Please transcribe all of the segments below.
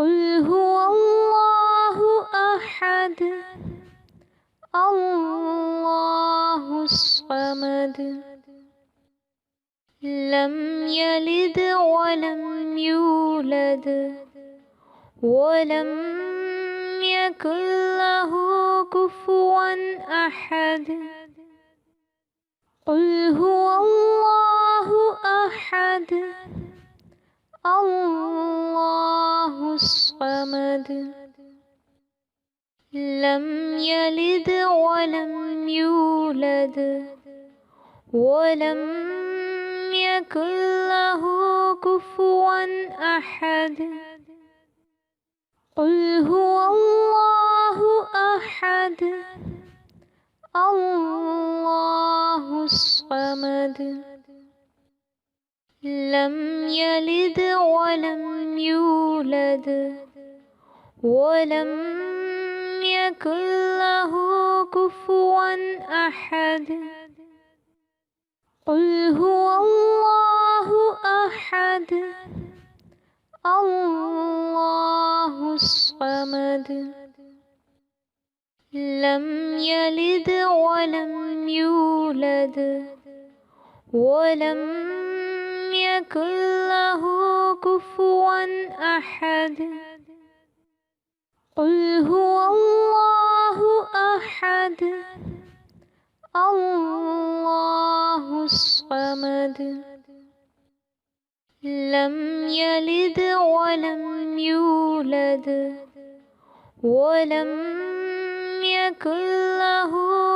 قل هو الله أحد الله الصمد لم يلد ولم يولد ولم يكن له كفوا أحد قل هو الله أحد الله الصمد لم يلد ولم يولد ولم يكن له كفوا أحد قل هو الله أحد الله الصمد لم يلد ولم يولد ولم يكن له كفوا أحد قل هو الله أحد الله الصمد لم يلد ولم يولد ولم يكن له كفوا أحد قل هو الله أحد الله الصمد لم يلد ولم يولد ولم يكن له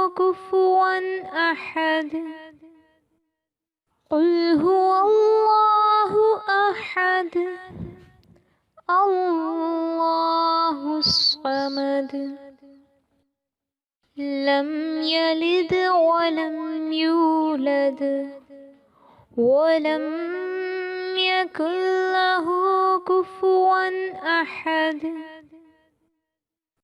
كفوا أحد قل هو الله أحد الله الصمد لم يلد ولم يولد ولم يكن له كفوا أحد